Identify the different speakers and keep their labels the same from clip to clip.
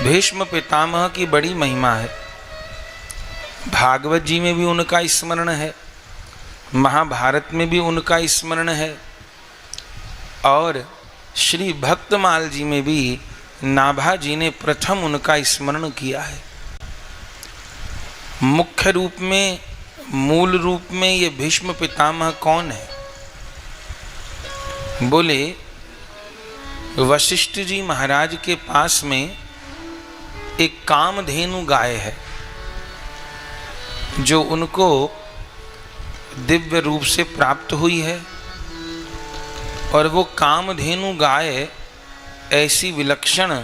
Speaker 1: भीष्म पितामह की बड़ी महिमा है। भागवत जी में भी उनका स्मरण है, महाभारत में भी उनका स्मरण है, और श्री भक्तमाल जी में भी नाभा जी ने प्रथम उनका स्मरण किया है। मुख्य रूप में, मूल रूप में ये भीष्म पितामह कौन है? बोले वशिष्ठ जी महाराज के पास में एक कामधेनु गाय है जो उनको दिव्य रूप से प्राप्त हुई है, और वो कामधेनु गाय ऐसी विलक्षण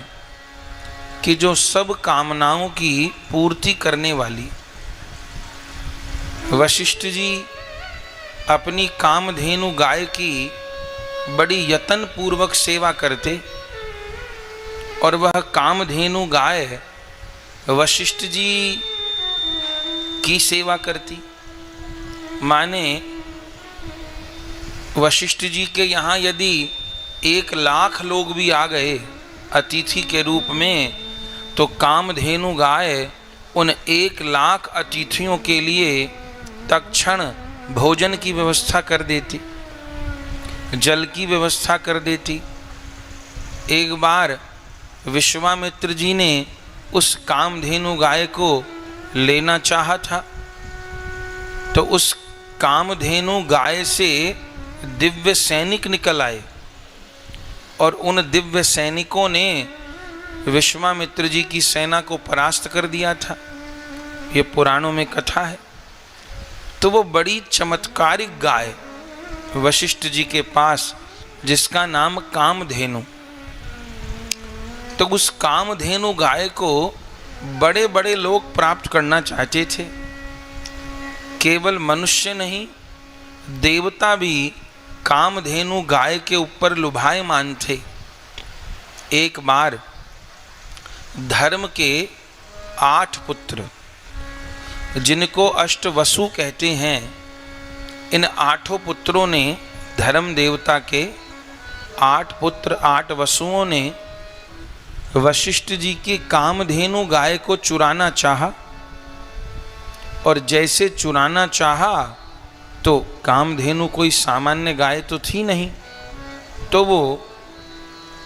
Speaker 1: कि जो सब कामनाओं की पूर्ति करने वाली। वशिष्ठ जी अपनी कामधेनु गाय की बड़ी यत्न पूर्वक सेवा करते, और वह कामधेनु गाय वशिष्ठ जी की सेवा करती। माने वशिष्ठ जी के यहाँ यदि 1,00,000 लोग भी आ गए अतिथि के रूप में, तो कामधेनु गाय उन 1,00,000 अतिथियों के लिए तत्क्षण भोजन की व्यवस्था कर देती, जल की व्यवस्था कर देती। एक बार विश्वामित्र जी ने उस कामधेनु गाय को लेना चाहा था, तो उस कामधेनु गाय से दिव्य सैनिक निकल आए, और उन दिव्य सैनिकों ने विश्वामित्र जी की सेना को परास्त कर दिया था। ये पुराणों में कथा है। तो वो बड़ी चमत्कारिक गाय वशिष्ठ जी के पास, जिसका नाम कामधेनु। तो उस कामधेनु गाय को बड़े बड़े लोग प्राप्त करना चाहते थे। केवल मनुष्य नहीं, देवता भी कामधेनु गाय के ऊपर लुभायमान थे। एक बार धर्म के 8 पुत्र, जिनको अष्टवसु कहते हैं, इन 8 पुत्रों ने, धर्म देवता के 8 पुत्र 8 वसुओं ने वशिष्ठ जी की कामधेनु गाय को चुराना चाहा, और जैसे चुराना चाहा तो कामधेनु कोई सामान्य गाय तो थी नहीं, तो वो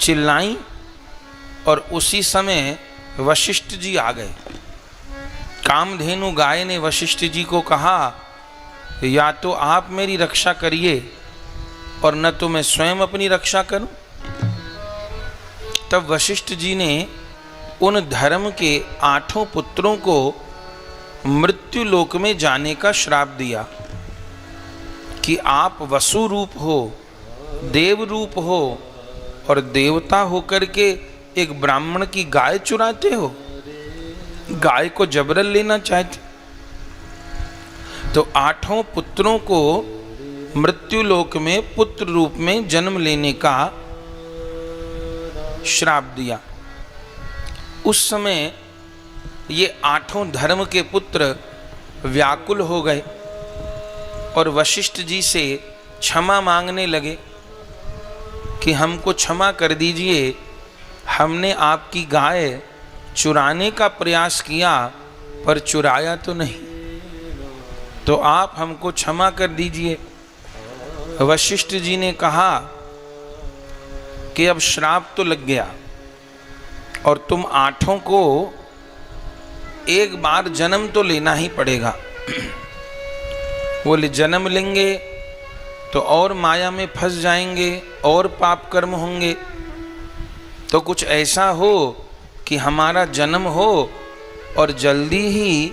Speaker 1: चिल्लाई, और उसी समय वशिष्ठ जी आ गए। कामधेनु गाय ने वशिष्ठ जी को कहा, या तो आप मेरी रक्षा करिए और न तो मैं स्वयं अपनी रक्षा करूं। तब वशिष्ठ जी ने उन धर्म के 8 पुत्रों को मृत्यु लोक में जाने का श्राप दिया कि आप वसु रूप हो, देव रूप हो, और देवता होकर के एक ब्राह्मण की गाय चुराते हो, गाय को जबरन लेना चाहते। तो 8 पुत्रों को मृत्यु लोक में पुत्र रूप में जन्म लेने का श्राप दिया। उस समय ये 8 धर्म के पुत्र व्याकुल हो गए और वशिष्ठ जी से क्षमा मांगने लगे कि हमको क्षमा कर दीजिए, हमने आपकी गाय चुराने का प्रयास किया पर चुराया तो नहीं, तो आप हमको क्षमा कर दीजिए। वशिष्ठ जी ने कहा कि अब श्राप तो लग गया और तुम 8 को एक बार जन्म तो लेना ही पड़ेगा। बोले जन्म लेंगे तो और माया में फंस जाएंगे और पाप कर्म होंगे, तो कुछ ऐसा हो कि हमारा जन्म हो और जल्दी ही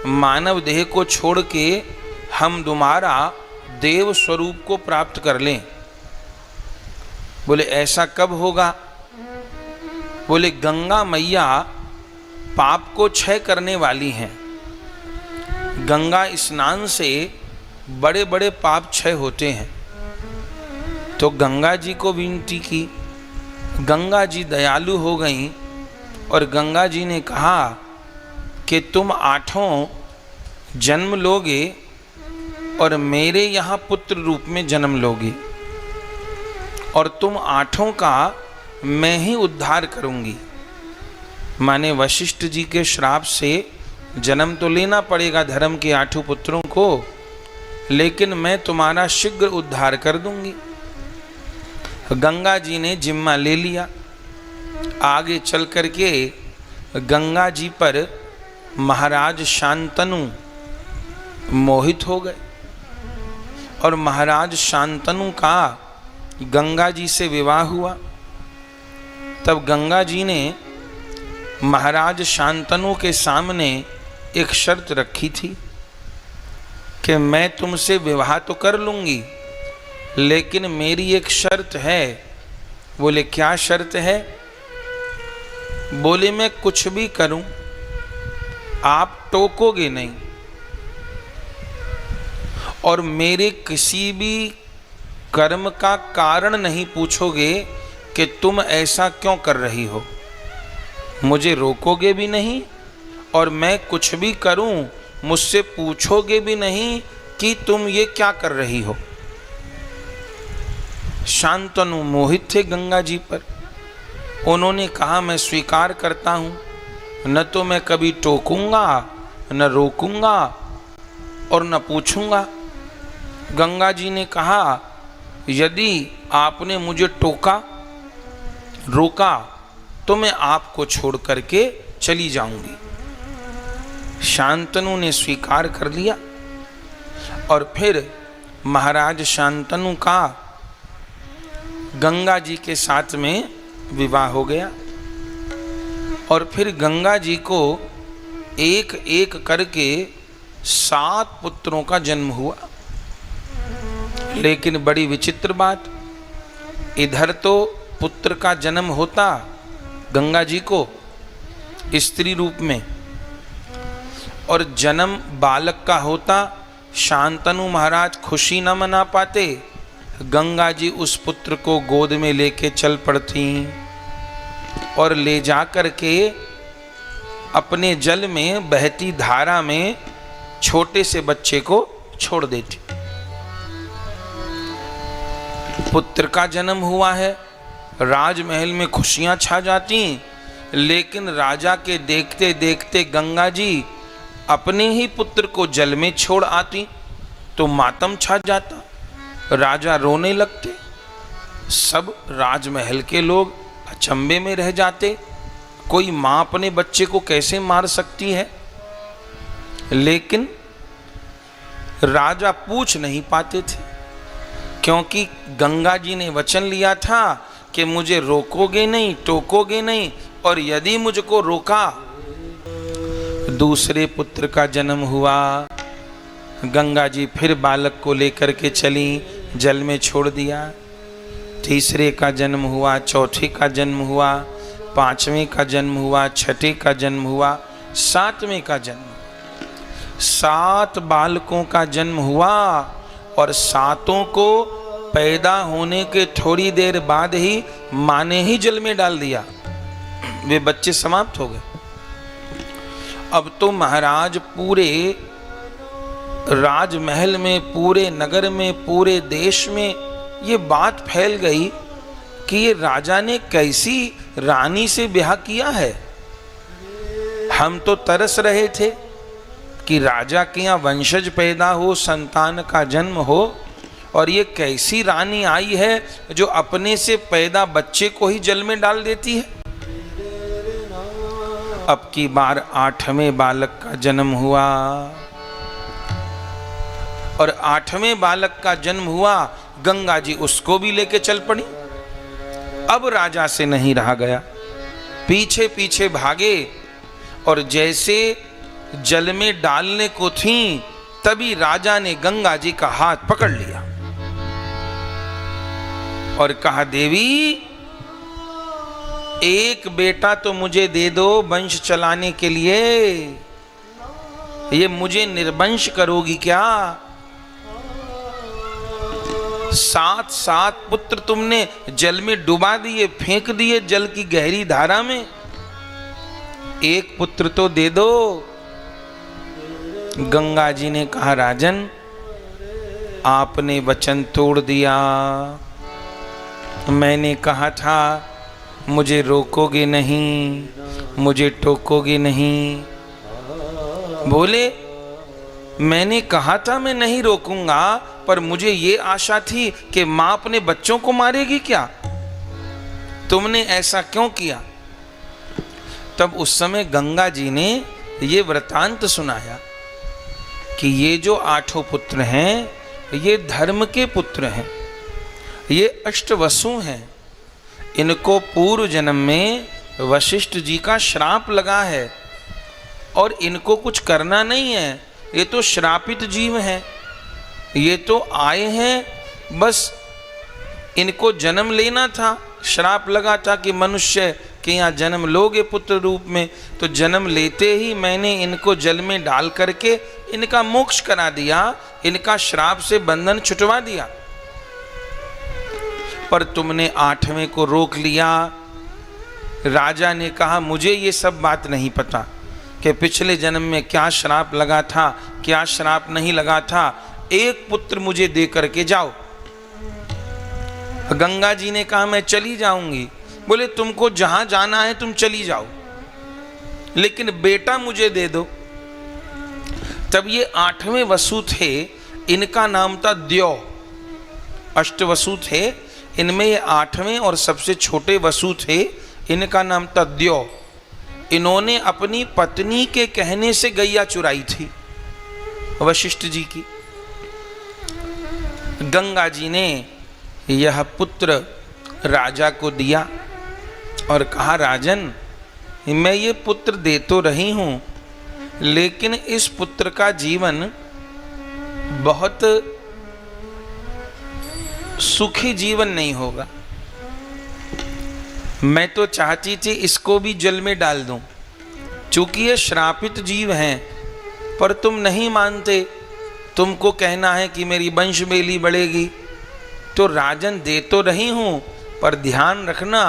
Speaker 1: मानव देह को छोड़ के हम दोबारा देव स्वरूप को प्राप्त कर लें। बोले ऐसा कब होगा? बोले गंगा मैया पाप को क्षय करने वाली हैं। गंगा स्नान से बड़े बड़े पाप क्षय होते हैं। तो गंगा जी को विनती की, गंगा जी दयालु हो गईं और गंगा जी ने कहा कि तुम 8 जन्म लोगे और मेरे यहाँ पुत्र रूप में जन्म लोगे, और तुम 8 का मैं ही उद्धार करूंगी। माने वशिष्ठ जी के श्राप से जन्म तो लेना पड़ेगा धर्म के 8 पुत्रों को, लेकिन मैं तुम्हारा शीघ्र उद्धार कर दूंगी। गंगा जी ने जिम्मा ले लिया। आगे चल करके गंगा जी पर महाराज शांतनु मोहित हो गए और महाराज शांतनु का गंगा जी से विवाह हुआ। तब गंगा जी ने महाराज शांतनु के सामने एक शर्त रखी थी कि मैं तुमसे विवाह तो कर लूंगी, लेकिन मेरी एक शर्त है। बोले क्या शर्त है? बोले मैं कुछ भी करूं आप टोकोगे नहीं और मेरे किसी भी कर्म का कारण नहीं पूछोगे कि तुम ऐसा क्यों कर रही हो। मुझे रोकोगे भी नहीं और मैं कुछ भी करूं मुझसे पूछोगे भी नहीं कि तुम ये क्या कर रही हो। शांतनु मोहित थे गंगा जी पर। उन्होंने कहा मैं स्वीकार करता हूं, न तो मैं कभी टोकूंगा, न रोकूंगा और न पूछूंगा। गंगा जी ने कहा यदि आपने मुझे टोका, रोका तो मैं आपको छोड़ करके चली जाऊंगी। शांतनु ने स्वीकार कर लिया और फिर महाराज शांतनु का गंगा जी के साथ में विवाह हो गया और फिर गंगा जी को एक एक करके 7 पुत्रों का जन्म हुआ। लेकिन बड़ी विचित्र बात, इधर तो पुत्र का जन्म होता गंगा जी को स्त्री रूप में और जन्म बालक का होता, शांतनु महाराज खुशी न मना पाते। गंगा जी उस पुत्र को गोद में लेके चल पड़ती और ले जा कर के अपने जल में बहती धारा में छोटे से बच्चे को छोड़ देती। पुत्र का जन्म हुआ है, राजमहल में खुशियां छा जाती, लेकिन राजा के देखते देखते गंगा जी अपने ही पुत्र को जल में छोड़ आती तो मातम छा जाता, राजा रोने लगते। सब राजमहल के लोग अचंभे में रह जाते, कोई मां अपने बच्चे को कैसे मार सकती है। लेकिन राजा पूछ नहीं पाते थे, क्योंकि गंगा जी ने वचन लिया था कि मुझे रोकोगे नहीं, टोकोगे नहीं, और यदि मुझको रोका। दूसरे पुत्र का जन्म हुआ। गंगा जी फिर बालक को लेकर के चली, जल में छोड़ दिया। तीसरे का जन्म हुआ, चौथे का जन्म हुआ, 5वें का जन्म हुआ, 6ठे का जन्म हुआ, 7वें का जन्म। 7 बालकों का जन्म हुआ और 7 को पैदा होने के थोड़ी देर बाद ही मां ने ही जल में डाल दिया। वे बच्चे समाप्त हो गए। अब तो महाराज पूरे राजमहल में, पूरे नगर में, पूरे देश में ये बात फैल गई कि ये राजा ने कैसी रानी से ब्याह किया है। हम तो तरस रहे थे कि राजा के यहाँ वंशज पैदा हो, संतान का जन्म हो, और ये कैसी रानी आई है जो अपने से पैदा बच्चे को ही जल में डाल देती है। अब की बार 8वें बालक का जन्म हुआ और 8वें बालक का जन्म हुआ, गंगा जी उसको भी लेके चल पड़ी। अब राजा से नहीं रहा गया, पीछे पीछे भागे और जैसे जल में डालने को थी तभी राजा ने गंगा जी का हाथ पकड़ लिया और कहा, देवी एक बेटा तो मुझे दे दो वंश चलाने के लिए, ये मुझे निर्वंश करोगी क्या? 7 पुत्र तुमने जल में डुबा दिए, फेंक दिए जल की गहरी धारा में, एक पुत्र तो दे दो। गंगा जी ने कहा, राजन आपने वचन तोड़ दिया। मैंने कहा था मुझे रोकोगे नहीं, मुझे टोकोगे नहीं। बोले मैंने कहा था मैं नहीं रोकूंगा, पर मुझे ये आशा थी कि मां अपने बच्चों को मारेगी क्या, तुमने ऐसा क्यों किया। तब उस समय गंगा जी ने ये वृतांत सुनाया कि ये जो 8 पुत्र हैं ये धर्म के पुत्र हैं, ये अष्टवसु हैं, इनको पूर्व जन्म में वशिष्ठ जी का श्राप लगा है और इनको कुछ करना नहीं है, ये तो श्रापित जीव हैं, ये तो आए हैं बस इनको जन्म लेना था, श्राप लगा था कि मनुष्य के यहाँ जन्म लोगे पुत्र रूप में, तो जन्म लेते ही मैंने इनको जल में डाल करके इनका मोक्ष करा दिया, इनका श्राप से बंधन छुटवा दिया। पर तुमने 8वें को रोक लिया। राजा ने कहा मुझे ये सब बात नहीं पता कि पिछले जन्म में क्या श्राप लगा था, क्या श्राप नहीं लगा था, एक पुत्र मुझे दे करके जाओ। गंगा जी ने कहा मैं चली जाऊंगी। बोले तुमको जहां जाना है तुम चली जाओ, लेकिन बेटा मुझे दे दो। तब ये 8वें वसु थे, इनका नाम था द्यौ। अष्टवसु थे, इनमें ये 8वें और सबसे छोटे वसु थे, इनका नाम था द्यौ। इन्होंने अपनी पत्नी के कहने से गैया चुराई थी वशिष्ठ जी की। गंगा जी ने यह पुत्र राजा को दिया और कहा राजन मैं ये पुत्र दे तो रही हूं, लेकिन इस पुत्र का जीवन बहुत सुखी जीवन नहीं होगा। मैं तो चाहती थी इसको भी जल में डाल दूं, चूंकि ये श्रापित जीव हैं, पर तुम नहीं मानते, तुमको कहना है कि मेरी वंश बेली बढ़ेगी। तो राजन दे तो रही हूं, पर ध्यान रखना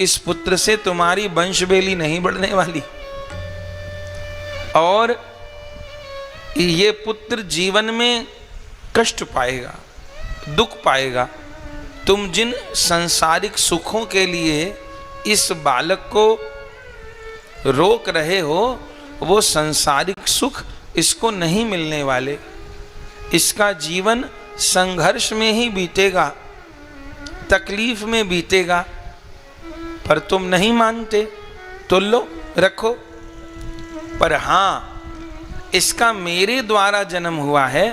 Speaker 1: इस पुत्र से तुम्हारी वंश बेली नहीं बढ़ने वाली, और ये पुत्र जीवन में कष्ट पाएगा, दुख पाएगा। तुम जिन सांसारिक सुखों के लिए इस बालक को रोक रहे हो, वो सांसारिक सुख इसको नहीं मिलने वाले, इसका जीवन संघर्ष में ही बीतेगा, तकलीफ में बीतेगा। पर तुम नहीं मानते तो लो रखो, पर हाँ इसका मेरे द्वारा जन्म हुआ है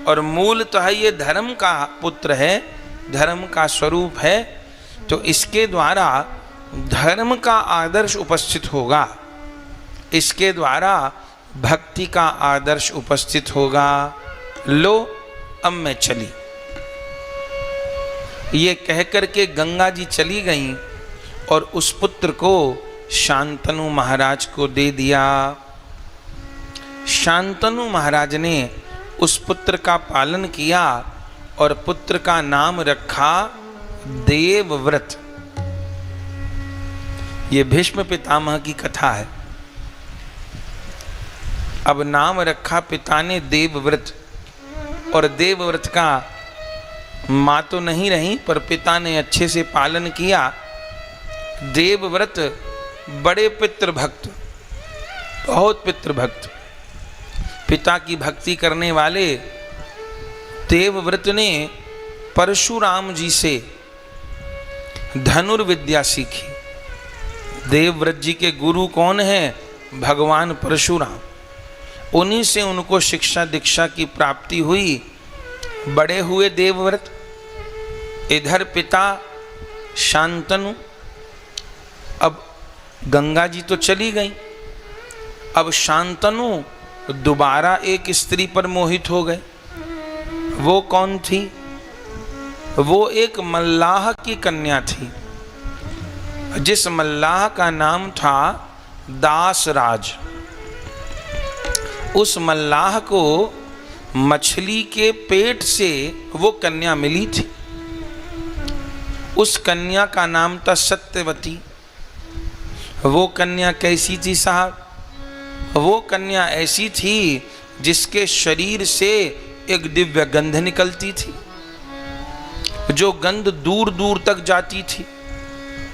Speaker 1: और मूलतः ये धर्म का पुत्र है, धर्म का स्वरूप है, तो इसके द्वारा धर्म का आदर्श उपस्थित होगा, इसके द्वारा भक्ति का आदर्श उपस्थित होगा। लो अब मैं चली। ये कहकर के गंगा जी चली गईं और उस पुत्र को शांतनु महाराज को दे दिया। शांतनु महाराज ने उस पुत्र का पालन किया और पुत्र का नाम रखा देवव्रत। ये भीष्म पितामह की कथा है। अब नाम रखा पिता ने देवव्रत, और देवव्रत का मां तो नहीं रही, पर पिता ने अच्छे से पालन किया। देवव्रत बड़े पितृभक्त, बहुत पितृभक्त, पिता की भक्ति करने वाले देवव्रत ने परशुराम जी से धनुर्विद्या सीखी। देवव्रत जी के गुरु कौन है? भगवान परशुराम। उन्हीं से उनको शिक्षा दीक्षा की प्राप्ति हुई। बड़े हुए देवव्रत। इधर पिता शांतनु। अब गंगा जी तो चली गई, अब शांतनु दोबारा एक स्त्री पर मोहित हो गए। वो कौन थी? वो एक मल्लाह की कन्या थी, जिस मल्लाह का नाम था दासराज। उस मल्लाह को मछली के पेट से वो कन्या मिली थी। उस कन्या का नाम था सत्यवती। वो कन्या कैसी थी साहब? वो कन्या ऐसी थी जिसके शरीर से एक दिव्य गंध निकलती थी, जो गंध दूर दूर तक जाती थी।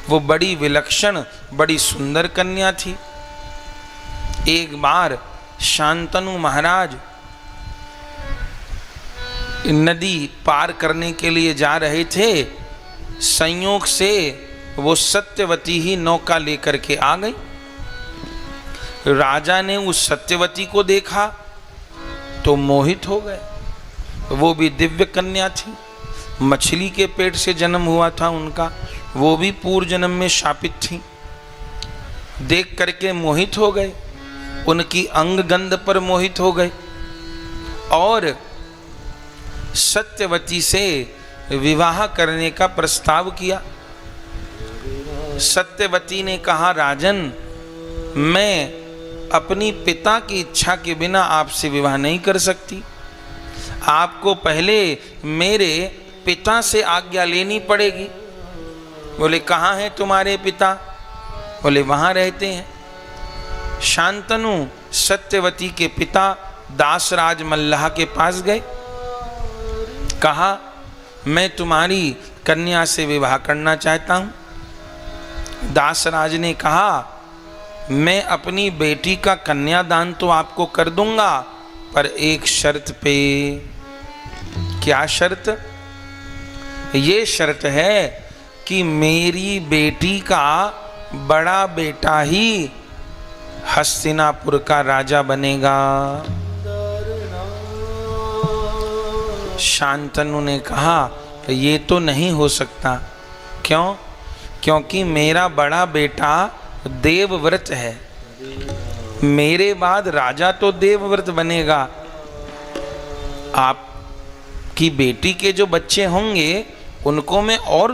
Speaker 1: वो बड़ी विलक्षण, बड़ी सुंदर कन्या थी। एक बार शांतनु महाराज नदी पार करने के लिए जा रहे थे। संयोग से वो सत्यवती ही नौका लेकर के आ गई। राजा ने उस सत्यवती को देखा तो मोहित हो गए। वो भी दिव्य कन्या थी, मछली के पेट से जन्म हुआ था उनका, वो भी पूर्व जन्म में शापित थी। देख करके मोहित हो गए, उनकी अंग गंध पर मोहित हो गए और सत्यवती से विवाह करने का प्रस्ताव किया। सत्यवती ने कहा, राजन, मैं अपनी पिता की इच्छा के बिना आपसे विवाह नहीं कर सकती। आपको पहले मेरे पिता से आज्ञा लेनी पड़ेगी। बोले, कहाँ हैं तुम्हारे पिता? बोले, वहाँ रहते हैं। शांतनु सत्यवती के पिता दासराज मल्लाह के पास गए, कहा, मैं तुम्हारी कन्या से विवाह करना चाहता हूँ। दासराज ने कहा, मैं अपनी बेटी का कन्यादान तो आपको कर दूंगा, पर एक शर्त पे। क्या शर्त? ये शर्त है कि मेरी बेटी का बड़ा बेटा ही हस्तिनापुर का राजा बनेगा। शांतनु ने कहा, ये तो नहीं हो सकता। क्यों? क्योंकि मेरा बड़ा बेटा देवव्रत है, मेरे बाद राजा तो देवव्रत बनेगा। आपकी बेटी के जो बच्चे होंगे उनको मैं और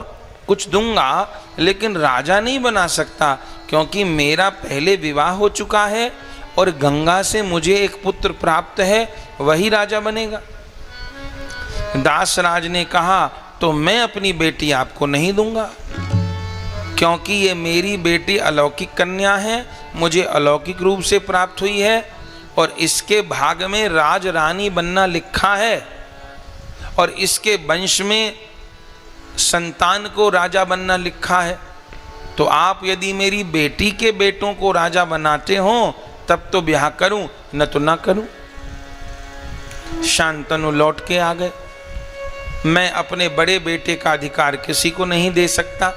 Speaker 1: कुछ दूंगा, लेकिन राजा नहीं बना सकता, क्योंकि मेरा पहले विवाह हो चुका है और गंगा से मुझे एक पुत्र प्राप्त है, वही राजा बनेगा। दासराज ने कहा, तो मैं अपनी बेटी आपको नहीं दूंगा, क्योंकि ये मेरी बेटी अलौकिक कन्या है, मुझे अलौकिक रूप से प्राप्त हुई है और इसके भाग में राज रानी बनना लिखा है और इसके वंश में संतान को राजा बनना लिखा है। तो आप यदि मेरी बेटी के बेटों को राजा बनाते हो तब तो ब्याह करूं, न तो ना करूं। शांतनु लौट के आ गए। मैं अपने बड़े बेटे का अधिकार किसी को नहीं दे सकता।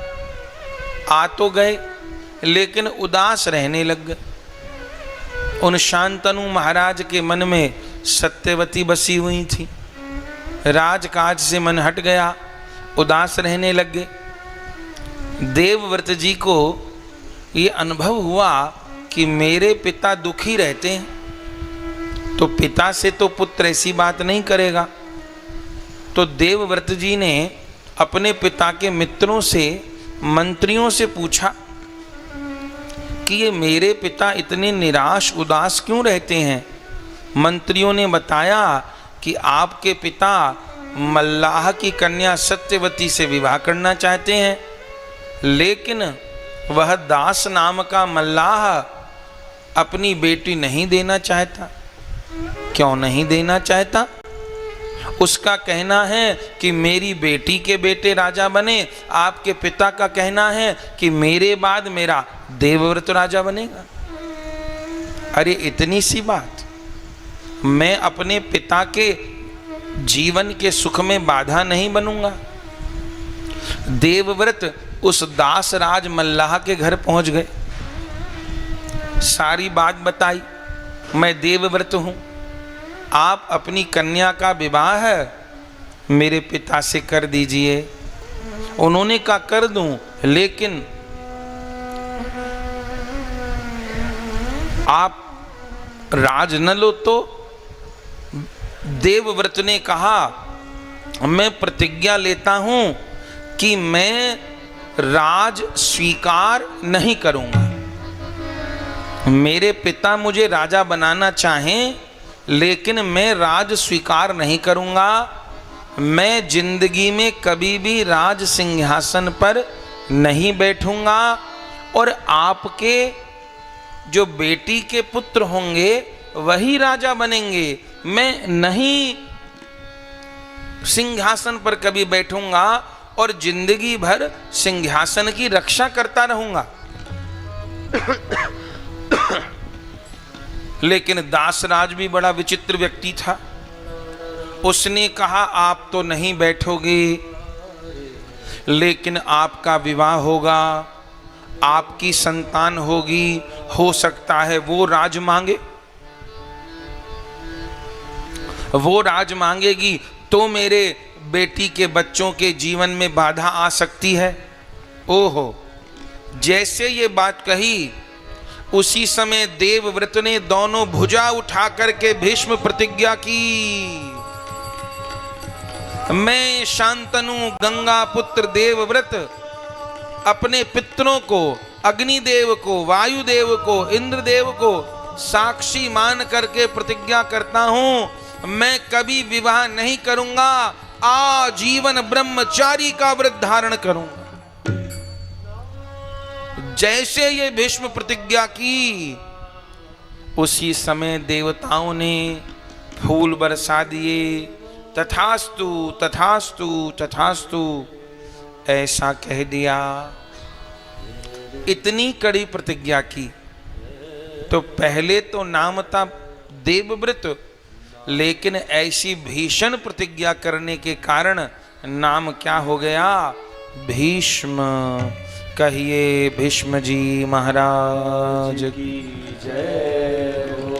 Speaker 1: आ तो गए लेकिन उदास रहने लग गए। उन शांतनु महाराज के मन में सत्यवती बसी हुई थी। राजकाज से मन हट गया, उदास रहने लग गए। देवव्रत जी को ये अनुभव हुआ कि मेरे पिता दुखी रहते हैं, तो पिता से तो पुत्र ऐसी बात नहीं करेगा। तो देवव्रत जी ने अपने पिता के मित्रों से, मंत्रियों से पूछा कि ये मेरे पिता इतने निराश उदास क्यों रहते हैं। मंत्रियों ने बताया कि आपके पिता मल्लाह की कन्या सत्यवती से विवाह करना चाहते हैं, लेकिन वह दास नाम का मल्लाह अपनी बेटी नहीं देना चाहता। क्यों नहीं देना चाहता? उसका कहना है कि मेरी बेटी के बेटे राजा बने, आपके पिता का कहना है कि मेरे बाद मेरा देवव्रत राजा बनेगा। अरे इतनी सी बात, मैं अपने पिता के जीवन के सुख में बाधा नहीं बनूंगा। देवव्रत उस दासराज मल्लाह के घर पहुंच गए, सारी बात बताई, मैं देवव्रत हूं, आप अपनी कन्या का विवाह मेरे पिता से कर दीजिए। उन्होंने कहा कर दूं, लेकिन आप राज न लो तो। देवव्रत ने कहा, मैं प्रतिज्ञा लेता हूं कि मैं राज स्वीकार नहीं करूंगा। मेरे पिता मुझे राजा बनाना चाहें, लेकिन मैं राज स्वीकार नहीं करूंगा। मैं जिंदगी में कभी भी राज सिंहासन पर नहीं बैठूंगा और आपके जो बेटी के पुत्र होंगे वही राजा बनेंगे। मैं नहीं सिंहासन पर कभी बैठूंगा और जिंदगी भर सिंहासन की रक्षा करता रहूंगा। लेकिन दासराज भी बड़ा विचित्र व्यक्ति था। उसने कहा आप तो नहीं बैठोगे, लेकिन आपका विवाह होगा, आपकी संतान होगी, हो सकता है वो राज मांगे, वो राज मांगेगी तो मेरे बेटी के बच्चों के जीवन में बाधा आ सकती है। ओहो, जैसे ये बात कही उसी समय देवव्रत ने दोनों भुजा उठा करके भीष्म प्रतिज्ञा की, मैं शांतनु गंगा पुत्र देवव्रत अपने पितरों को, अग्निदेव को, वायुदेव को, इंद्रदेव को साक्षी मान करके प्रतिज्ञा करता हूं, मैं कभी विवाह नहीं करूंगा, आजीवन ब्रह्मचारी का व्रत धारण करूंगा। जैसे ये भीष्म प्रतिज्ञा की उसी समय देवताओं ने फूल बरसा दिए। तथास्तु तथास्तु तथास्तु ऐसा कह दिया। इतनी कड़ी प्रतिज्ञा की तो पहले तो नाम था देवव्रत, लेकिन ऐसी भीषण प्रतिज्ञा करने के कारण नाम क्या हो गया? भीष्म। कहिए भीष्म जी महाराज की जय।